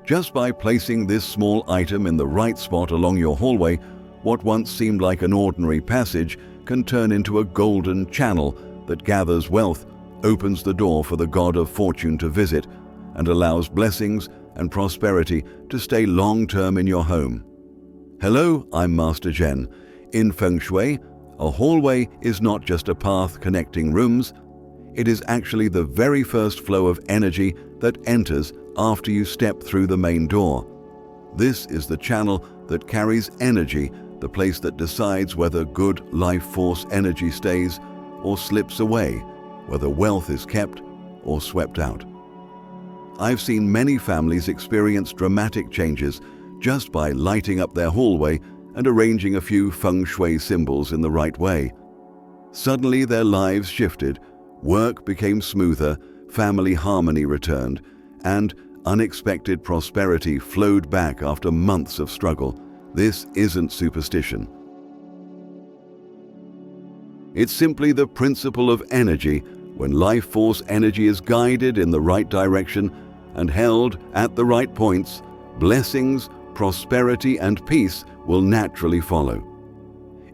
Just by placing this small item in the right spot along your hallway, what once seemed like an ordinary passage can turn into a golden channel that gathers wealth, opens the door for the god of fortune to visit, and allows blessings and prosperity to stay long-term in your home. Hello, I'm Master Zhen. In Feng Shui, a hallway is not just a path connecting rooms, it is actually the very first flow of energy that enters after you step through the main door. This is the channel that carries energy, the place that decides whether good life force energy stays or slips away, whether wealth is kept or swept out. I've seen many families experience dramatic changes just by lighting up their hallway and arranging a few Feng Shui symbols in the right way. Suddenly their lives shifted, work became smoother, family harmony returned, and unexpected prosperity flowed back after months of struggle. This isn't superstition. It's simply the principle of energy. When life force energy is guided in the right direction and held at the right points, blessings, prosperity, and peace will naturally follow.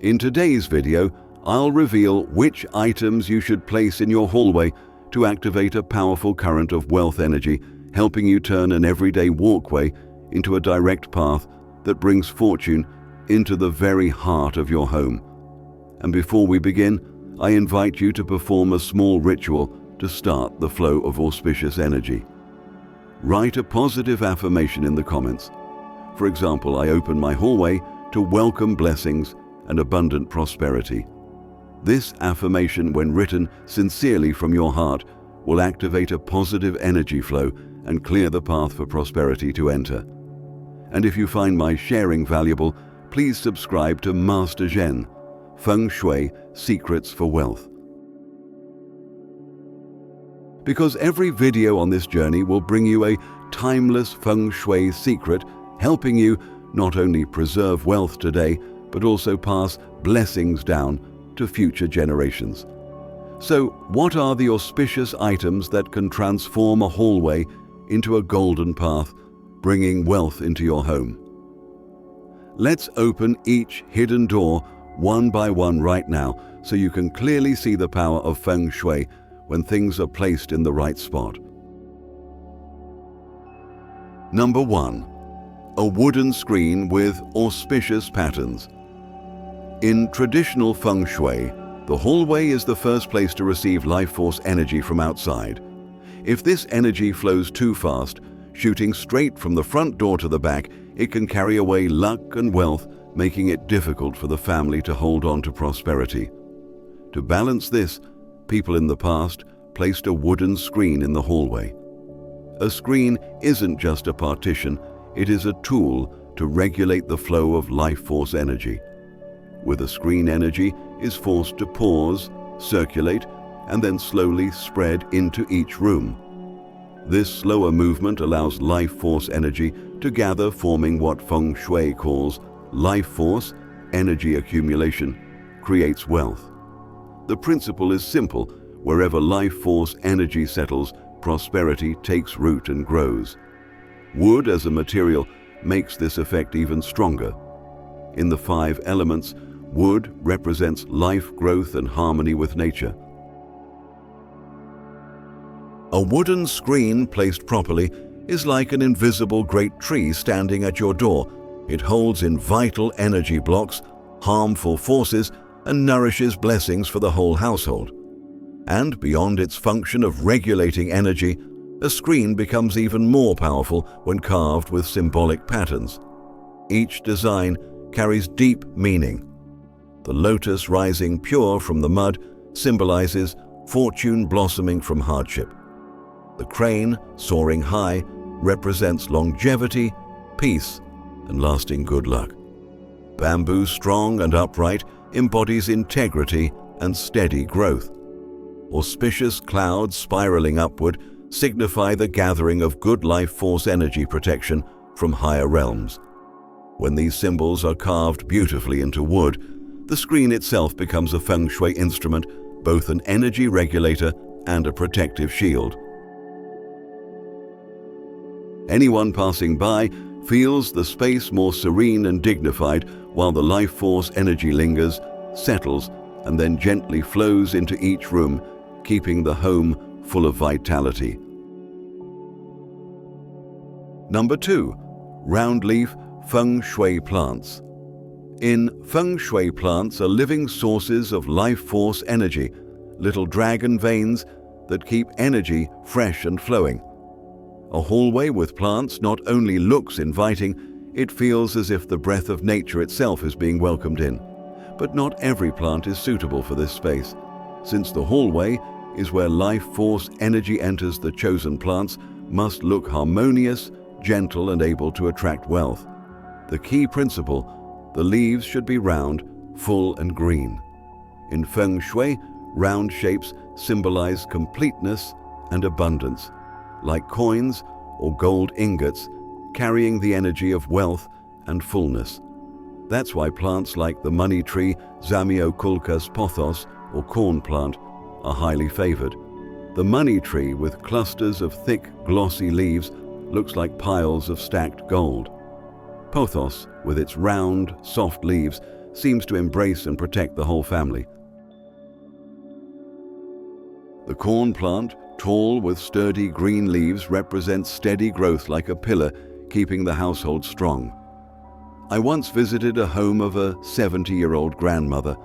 In today's video, I'll reveal which items you should place in your hallway to activate a powerful current of wealth energy, helping you turn an everyday walkway into a direct path that brings fortune into the very heart of your home. And before we begin, I invite you to perform a small ritual to start the flow of auspicious energy. Write a positive affirmation in the comments. For example, I open my hallway to welcome blessings and abundant prosperity. This affirmation, when written sincerely from your heart, will activate a positive energy flow and clear the path for prosperity to enter. And if you find my sharing valuable, please subscribe to Master Zhen, Feng Shui Secrets for Wealth. Because every video on this journey will bring you a timeless Feng Shui secret, helping you not only preserve wealth today, but also pass blessings down to future generations. So, what are the auspicious items that can transform a hallway into a golden path, bringing wealth into your home? Let's open each hidden door one by one right now, so you can clearly see the power of Feng Shui when things are placed in the right spot. Number 1. A wooden screen with auspicious patterns. In traditional Feng Shui, the hallway is the first place to receive life force energy from outside. If this energy flows too fast, shooting straight from the front door to the back, it can carry away luck and wealth, making it difficult for the family to hold on to prosperity. To balance this, people in the past placed a wooden screen in the hallway. A screen isn't just a partition, it is a tool to regulate the flow of life force energy. With a screen, energy is forced to pause, circulate, and then slowly spread into each room. This slower movement allows life force energy to gather, forming what Feng Shui calls life force. Energy accumulation creates wealth. The principle is simple. Wherever life force energy settles, prosperity takes root and grows. Wood as a material makes this effect even stronger. In the 5 elements, wood represents life, growth, and harmony with nature. A wooden screen placed properly is like an invisible great tree standing at your door. It holds in vital energy blocks, harmful forces, and nourishes blessings for the whole household. And beyond its function of regulating energy, a screen becomes even more powerful when carved with symbolic patterns. Each design carries deep meaning. The lotus rising pure from the mud symbolizes fortune blossoming from hardship. The crane, soaring high, represents longevity, peace, and lasting good luck. Bamboo, strong and upright, embodies integrity and steady growth. Auspicious clouds spiraling upward signify the gathering of good life force energy protection from higher realms. When these symbols are carved beautifully into wood, the screen itself becomes a Feng Shui instrument, both an energy regulator and a protective shield. Anyone passing by feels the space more serene and dignified, while the life force energy lingers, settles, and then gently flows into each room, keeping the home full of vitality. Number 2. Round leaf Feng Shui plants. In Feng Shui, plants are living sources of life force energy, little dragon veins that keep energy fresh and flowing. A hallway with plants not only looks inviting, it feels as if the breath of nature itself is being welcomed in. But not every plant is suitable for this space. Since the hallway is where life force energy enters, the chosen plants must look harmonious, gentle, and able to attract wealth. The key principle: the leaves should be round, full, and green. In Feng Shui, round shapes symbolize completeness and abundance, like coins or gold ingots, carrying the energy of wealth and fullness. That's why plants like the money tree, Zamioculcas pothos, or corn plant, are highly favored. The money tree, with clusters of thick, glossy leaves, looks like piles of stacked gold. Pothos, with its round, soft leaves, seems to embrace and protect the whole family. The corn plant, tall with sturdy green leaves, represents steady growth like a pillar, keeping the household strong. I once visited a home of a 70-year-old grandmother.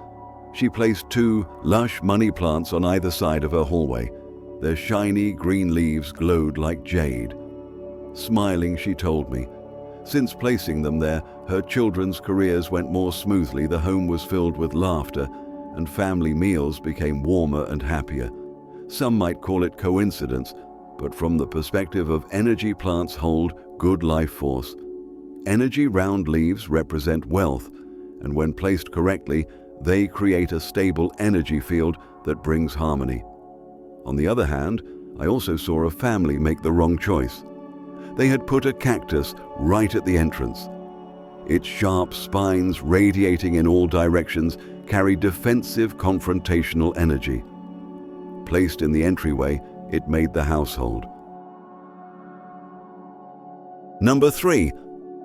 She placed 2 lush money plants on either side of her hallway. Their shiny green leaves glowed like jade. Smiling, she told me, since placing them there, her children's careers went more smoothly, the home was filled with laughter, and family meals became warmer and happier. Some might call it coincidence, but from the perspective of energy, plants hold good life force. Energy round leaves represent wealth, and when placed correctly, they create a stable energy field that brings harmony. On the other hand, I also saw a family make the wrong choice. They had put a cactus right at the entrance. Its sharp spines, radiating in all directions, carried defensive, confrontational energy. Placed in the entryway, it made the household. Number 3.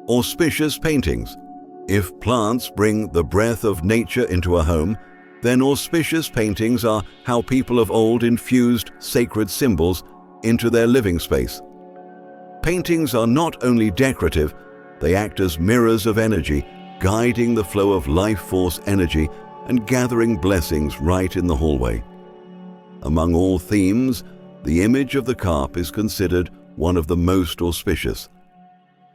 Auspicious paintings. If plants bring the breath of nature into a home, then auspicious paintings are how people of old infused sacred symbols into their living space. Paintings are not only decorative, they act as mirrors of energy, guiding the flow of life force energy and gathering blessings right in the hallway. Among all themes, the image of the carp is considered one of the most auspicious.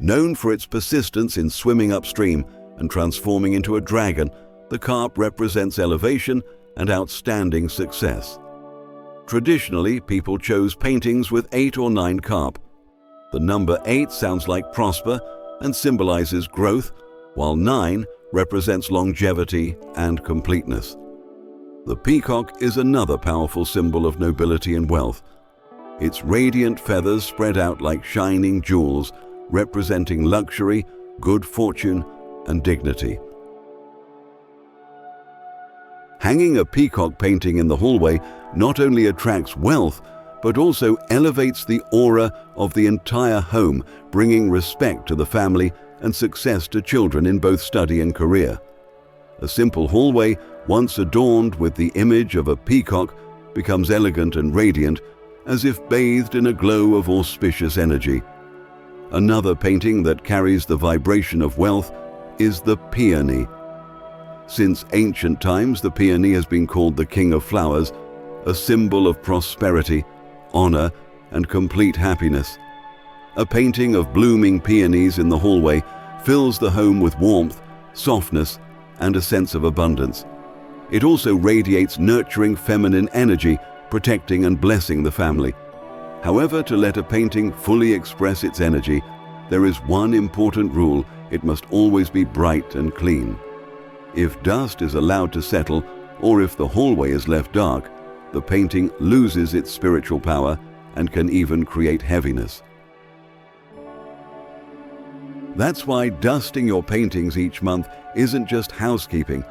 Known for its persistence in swimming upstream and transforming into a dragon, the carp represents elevation and outstanding success. Traditionally, people chose paintings with 8 or 9 carp. The number 8 sounds like prosper and symbolizes growth, while 9 represents longevity and completeness. The peacock is another powerful symbol of nobility and wealth. Its radiant feathers spread out like shining jewels, representing luxury, good fortune, and dignity. Hanging a peacock painting in the hallway not only attracts wealth, but also elevates the aura of the entire home, bringing respect to the family and success to children in both study and career. A simple hallway, once adorned with the image of a peacock, becomes elegant and radiant, as if bathed in a glow of auspicious energy. Another painting that carries the vibration of wealth is the peony. Since ancient times, the peony has been called the king of flowers, a symbol of prosperity, honor, and complete happiness. A painting of blooming peonies in the hallway fills the home with warmth, softness, and a sense of abundance. It also radiates nurturing feminine energy, protecting and blessing the family. However, to let a painting fully express its energy, there is one important rule: it must always be bright and clean. If dust is allowed to settle, or if the hallway is left dark, the painting loses its spiritual power and can even create heaviness. That's why dusting your paintings each month isn't just housekeeping,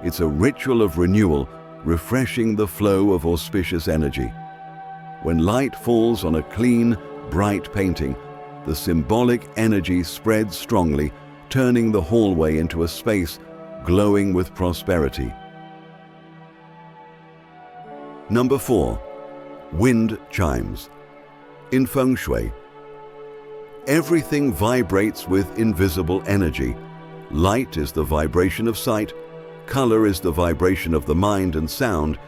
it's a ritual of renewal, refreshing the flow of auspicious energy. When light falls on a clean, bright painting, the symbolic energy spreads strongly, turning the hallway into a space glowing with prosperity. Number 4. Wind chimes. In Feng Shui, everything vibrates with invisible energy. Light is the vibration of sight, color is the vibration of the mind, and sound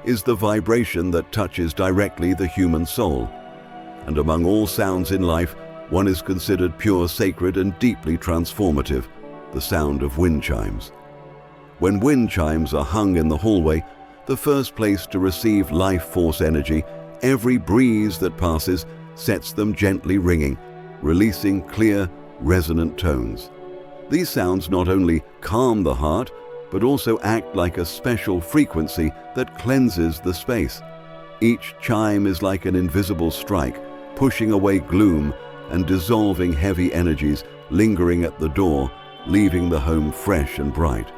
is the vibration that touches directly the human soul. And among all sounds in life, one is considered pure, sacred, and deeply transformative: the sound of wind chimes. When wind chimes are hung in the hallway, the first place to receive life force energy, every breeze that passes sets them gently ringing, releasing clear, resonant tones. These sounds not only calm the heart, but also act like a special frequency that cleanses the space. Each chime is like an invisible strike, pushing away gloom and dissolving heavy energies lingering at the door, leaving the home fresh and bright.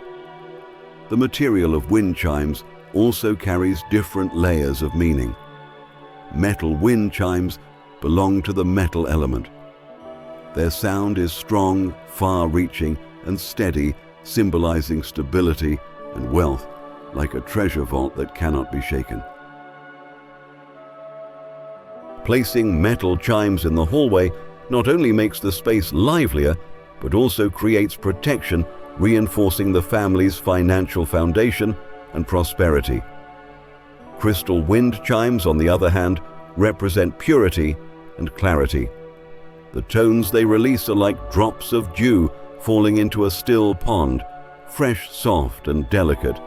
The material of wind chimes also carries different layers of meaning. Metal wind chimes belong to the metal element. Their sound is strong, far-reaching, and steady, symbolizing stability and wealth, like a treasure vault that cannot be shaken. Placing metal chimes in the hallway not only makes the space livelier, but also creates protection, reinforcing the family's financial foundation and prosperity. Crystal wind chimes, on the other hand, represent purity and clarity. The tones they release are like drops of dew falling into a still pond, fresh, soft, and delicate.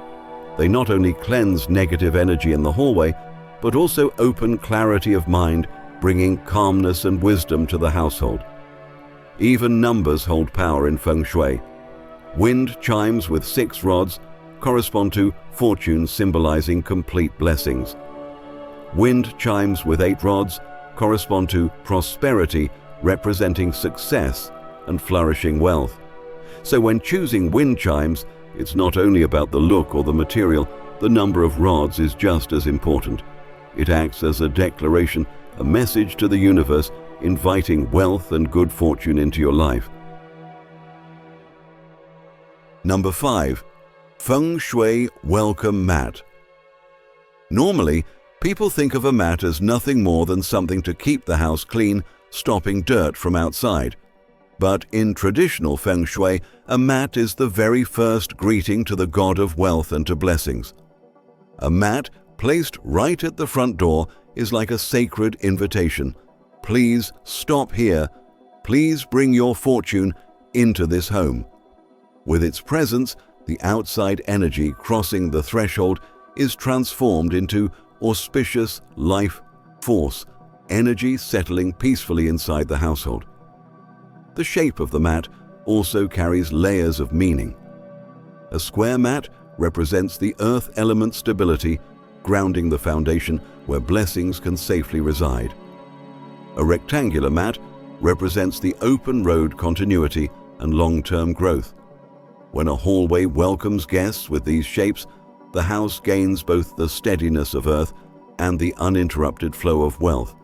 They not only cleanse negative energy in the hallway, but also open clarity of mind, bringing calmness and wisdom to the household. Even numbers hold power in Feng Shui. Wind chimes with 6 rods correspond to fortune, symbolizing complete blessings. Wind chimes with 8 rods correspond to prosperity, representing success and flourishing wealth. So when choosing wind chimes, it's not only about the look or the material, the number of rods is just as important. It acts as a declaration, a message to the universe, inviting wealth and good fortune into your life. Number 5. Feng Shui welcome mat. Normally, people think of a mat as nothing more than something to keep the house clean, stopping dirt from outside. But in traditional Feng Shui, a mat is the very first greeting to the god of wealth and to blessings. A mat placed right at the front door is like a sacred invitation. Please stop here. Please bring your fortune into this home. With its presence, the outside energy crossing the threshold is transformed into auspicious life force, energy settling peacefully inside the household. The shape of the mat also carries layers of meaning. A square mat represents the earth element stability, grounding the foundation where blessings can safely reside. A rectangular mat represents the open road continuity and long-term growth. When a hallway welcomes guests with these shapes, the house gains both the steadiness of earth and the uninterrupted flow of wealth.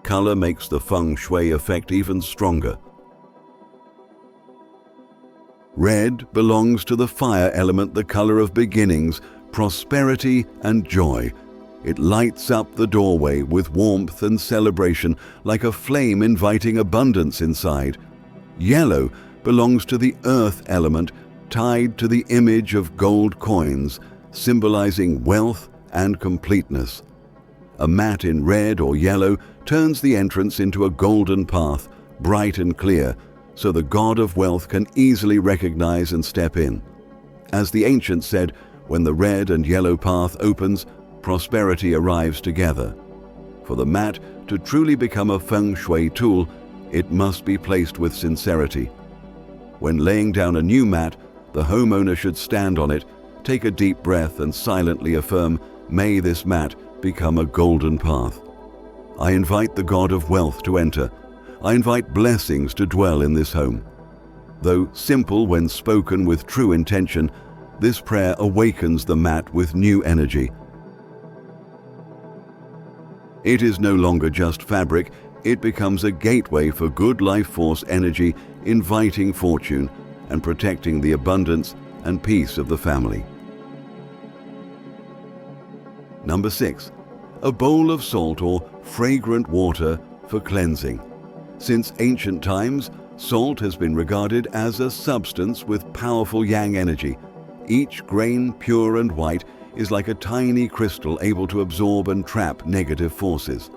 Color makes the Feng Shui effect even stronger. Red belongs to the fire element, the color of beginnings, prosperity, and joy. It lights up the doorway with warmth and celebration, like a flame inviting abundance inside. Yellow belongs to the earth element, tied to the image of gold coins, symbolizing wealth and completeness. A mat in red or yellow turns the entrance into a golden path, bright and clear, so the god of wealth can easily recognize and step in. As the ancients said, when the red and yellow path opens, prosperity arrives together. For the mat to truly become a Feng Shui tool, it must be placed with sincerity. When laying down a new mat, the homeowner should stand on it, take a deep breath, and silently affirm, "May this mat become a golden path." I invite the god of wealth to enter. I invite blessings to dwell in this home. Though simple when spoken with true intention, this prayer awakens the mat with new energy. It is no longer just fabric, It becomes a gateway for good life force energy, inviting fortune and protecting the abundance and peace of the family. Number 6. A bowl of salt or fragrant water for cleansing. Since ancient times, salt has been regarded as a substance with powerful yang energy. Each grain, pure and white, is like a tiny crystal able to absorb and trap negative forces.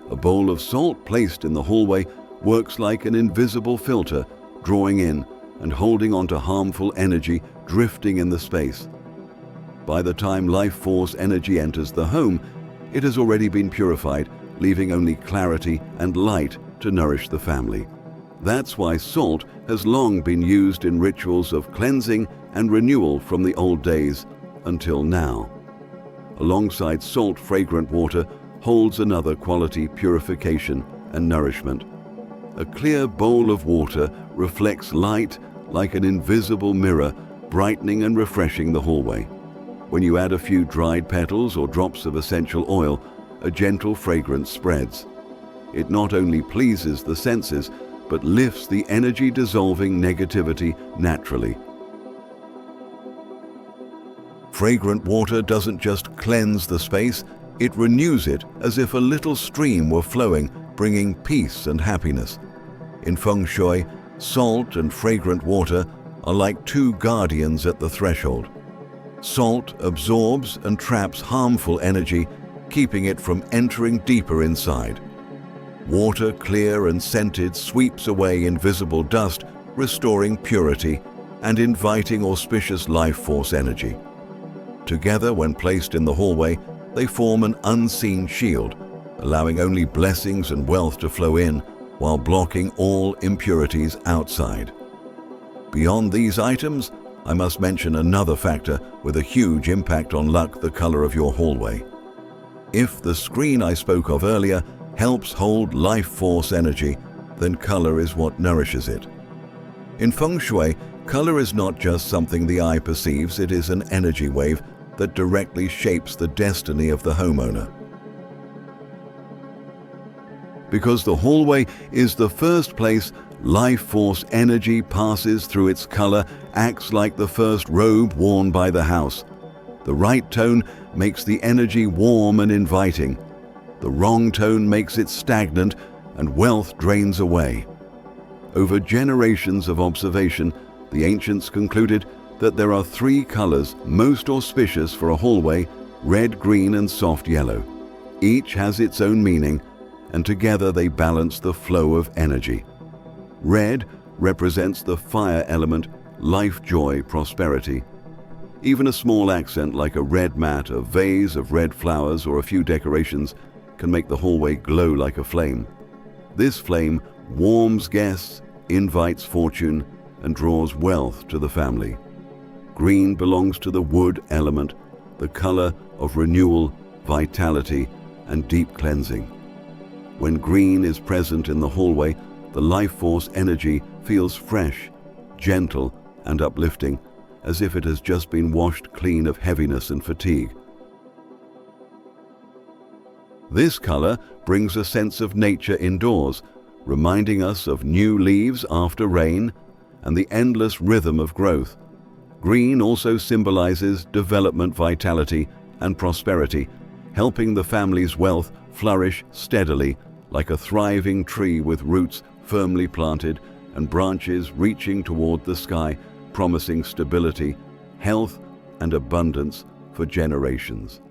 A bowl of salt placed in the hallway works like an invisible filter, drawing in and holding onto harmful energy drifting in the space. By the time life force energy enters the home, it has already been purified, leaving only clarity and light to nourish the family. That's why salt has long been used in rituals of cleansing and renewal from the old days until now. Alongside salt, fragrant water holds another quality: purification and nourishment. A clear bowl of water reflects light like an invisible mirror, brightening and refreshing the hallway. When you add a few dried petals or drops of essential oil, a gentle fragrance spreads. It not only pleases the senses, but lifts the energy-dissolving negativity naturally. Fragrant water doesn't just cleanse the space, it renews it as if a little stream were flowing, bringing peace and happiness. In Feng Shui, salt and fragrant water are like two guardians at the threshold. Salt absorbs and traps harmful energy, keeping it from entering deeper inside. Water, clear and scented, sweeps away invisible dust, restoring purity and inviting auspicious life force energy. Together, when placed in the hallway, they form an unseen shield, allowing only blessings and wealth to flow in, while blocking all impurities outside. Beyond these items, I must mention another factor with a huge impact on luck: the color of your hallway. If the screen I spoke of earlier helps hold life force energy, then color is what nourishes it. In Feng Shui, color is not just something the eye perceives, it is an energy wave that directly shapes the destiny of the homeowner. Because the hallway is the first place life force energy passes through, its color acts like the first robe worn by the house. The right tone makes the energy warm and inviting. The wrong tone makes it stagnant and wealth drains away. Over generations of observation, the ancients concluded that there are three colors most auspicious for a hallway: red, green, and soft yellow. Each has its own meaning, and together they balance the flow of energy. Red represents the fire element, life, joy, prosperity. Even a small accent like a red mat, a vase of red flowers, or a few decorations can make the hallway glow like a flame. This flame warms guests, invites fortune, and draws wealth to the family. Green belongs to the wood element, the color of renewal, vitality, and deep cleansing. When green is present in the hallway, the life force energy feels fresh, gentle, and uplifting, as if it has just been washed clean of heaviness and fatigue. This color brings a sense of nature indoors, reminding us of new leaves after rain and the endless rhythm of growth. Green also symbolizes development, vitality, and prosperity, helping the family's wealth flourish steadily like a thriving tree with roots firmly planted and branches reaching toward the sky, promising stability, health, and abundance for generations.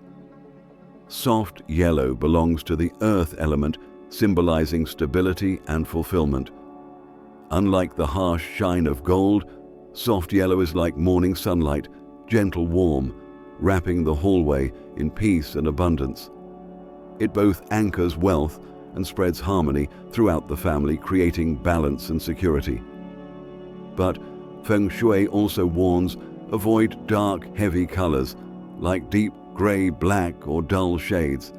Soft yellow belongs to the earth element, symbolizing stability and fulfillment. Unlike the harsh shine of gold, soft yellow is like morning sunlight, gentle, warm, wrapping the hallway in peace and abundance. It both anchors wealth and spreads harmony throughout the family, creating balance and security. But Feng Shui also warns, avoid dark, heavy colors like deep gray, black, or dull shades.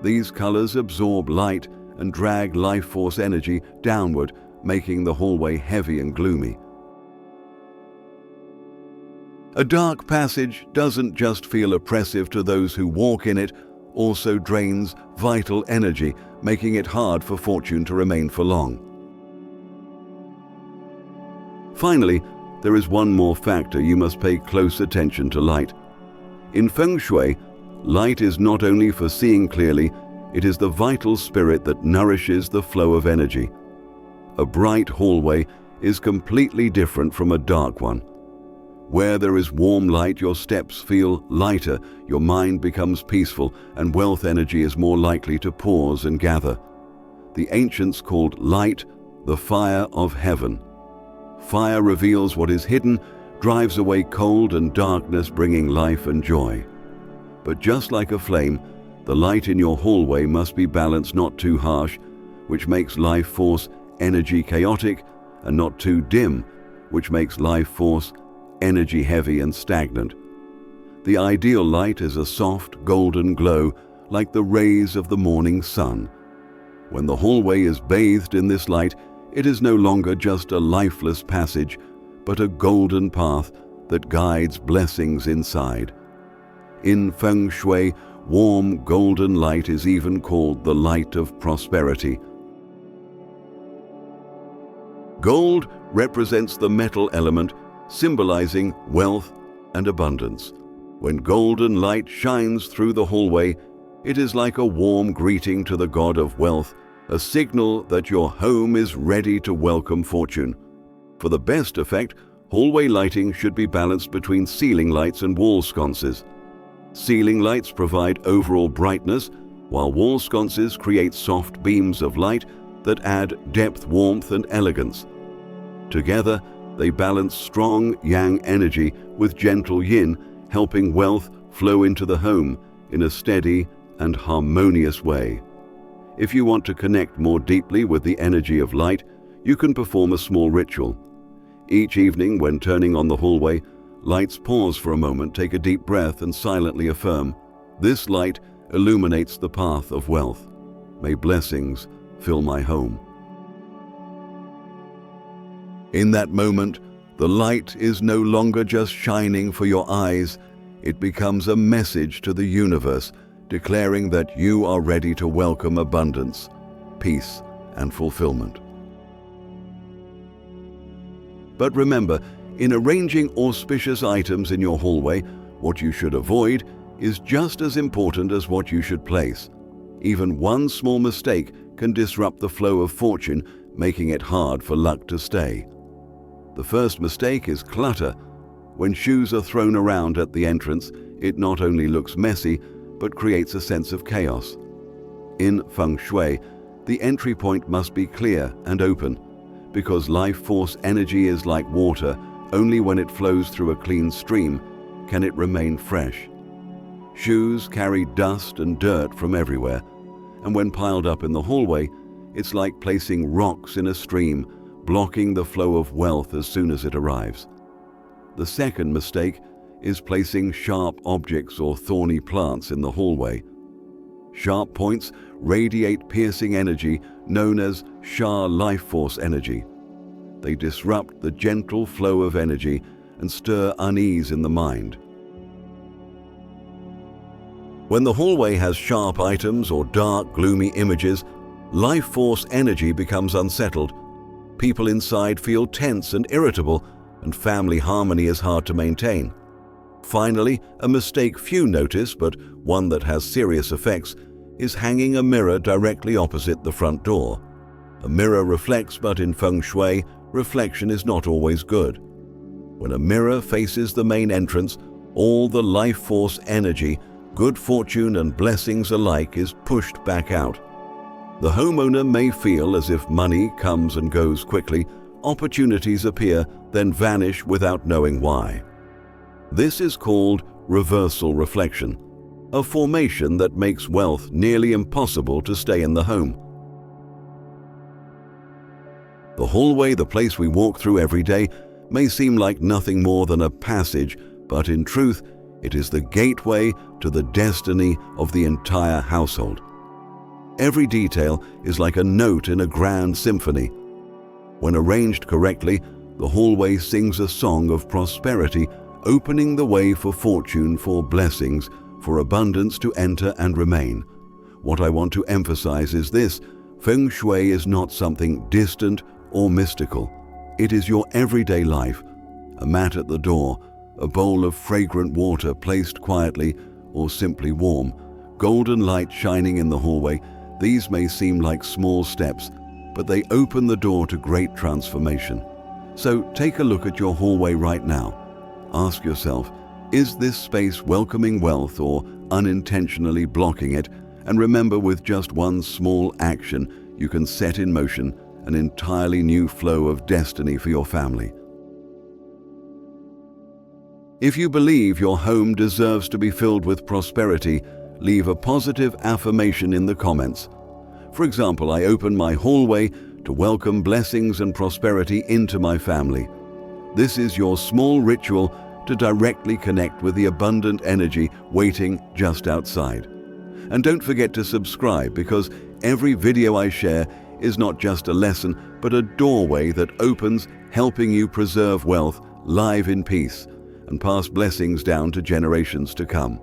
These colors absorb light and drag life force energy downward, making the hallway heavy and gloomy. A dark passage doesn't just feel oppressive to those who walk in it, also drains vital energy, making it hard for fortune to remain for long. Finally, there is one more factor you must pay close attention to: light. In Feng Shui, light is not only for seeing clearly, it is the vital spirit that nourishes the flow of energy. A bright hallway is completely different from a dark one. Where there is warm light, your steps feel lighter, your mind becomes peaceful, and wealth energy is more likely to pause and gather. The ancients called light the fire of heaven. Fire reveals what is hidden, drives away cold and darkness, bringing life and joy. But just like a flame, the light in your hallway must be balanced, not too harsh, which makes life force energy chaotic, and not too dim, which makes life force energy heavy and stagnant. The ideal light is a soft golden glow, like the rays of the morning sun. When the hallway is bathed in this light, it is no longer just a lifeless passage, but a golden path that guides blessings inside. In Feng Shui, warm golden light is even called the light of prosperity. Gold represents the metal element, symbolizing wealth and abundance. When golden light shines through the hallway, it is like a warm greeting to the god of wealth, a signal that your home is ready to welcome fortune. For the best effect, hallway lighting should be balanced between ceiling lights and wall sconces. Ceiling lights provide overall brightness, while wall sconces create soft beams of light that add depth, warmth, and elegance. Together, they balance strong yang energy with gentle yin, helping wealth flow into the home in a steady and harmonious way. If you want to connect more deeply with the energy of light, you can perform a small ritual. Each evening, when turning on the hallway, lights pause for a moment, take a deep breath, and silently affirm, "This light illuminates the path of wealth. May blessings fill my home." In that moment, the light is no longer just shining for your eyes. It becomes a message to the universe, declaring that you are ready to welcome abundance, peace, and fulfillment. But remember, in arranging auspicious items in your hallway, what you should avoid is just as important as what you should place. Even one small mistake can disrupt the flow of fortune, making it hard for luck to stay. The first mistake is clutter. When shoes are thrown around at the entrance, it not only looks messy, but creates a sense of chaos. In Feng Shui, the entry point must be clear and open, because life force energy is like water. Only when it flows through a clean stream can it remain fresh. Shoes carry dust and dirt from everywhere, and when piled up in the hallway, it's like placing rocks in a stream, blocking the flow of wealth as soon as it arrives. The second mistake is placing sharp objects or thorny plants in the hallway. Sharp points radiate piercing energy known as Sha life force energy. They disrupt the gentle flow of energy and stir unease in the mind. When the hallway has sharp items or dark, gloomy images, life force energy becomes unsettled. People inside feel tense and irritable, and family harmony is hard to maintain. Finally, a mistake few notice, but one that has serious effects, is hanging a mirror directly opposite the front door. A mirror reflects, but in Feng Shui, reflection is not always good. When a mirror faces the main entrance, all the life force energy, good fortune and blessings alike, is pushed back out. The homeowner may feel as if money comes and goes quickly, opportunities appear, then vanish without knowing why. This is called reversal reflection, a formation that makes wealth nearly impossible to stay in the home. The hallway, the place we walk through every day, may seem like nothing more than a passage, but in truth, it is the gateway to the destiny of the entire household. Every detail is like a note in a grand symphony. When arranged correctly, the hallway sings a song of prosperity, opening the way for fortune, for blessings, for abundance to enter and remain. What I want to emphasize is this: Feng Shui is not something distant or mystical. It is your everyday life. A mat at the door, a bowl of fragrant water placed quietly or simply warm, golden light shining in the hallway. These may seem like small steps, but they open the door to great transformation. So take a look at your hallway right now. Ask yourself, is this space welcoming wealth or unintentionally blocking it? And remember, with just one small action, you can set in motion an entirely new flow of destiny for your family. If you believe your home deserves to be filled with prosperity, leave a positive affirmation in the comments. For example, I open my hallway to welcome blessings and prosperity into my family. This is your small ritual to directly connect with the abundant energy waiting just outside. And don't forget to subscribe, because every video I share is not just a lesson, but a doorway that opens, helping you preserve wealth, live in peace, and pass blessings down to generations to come.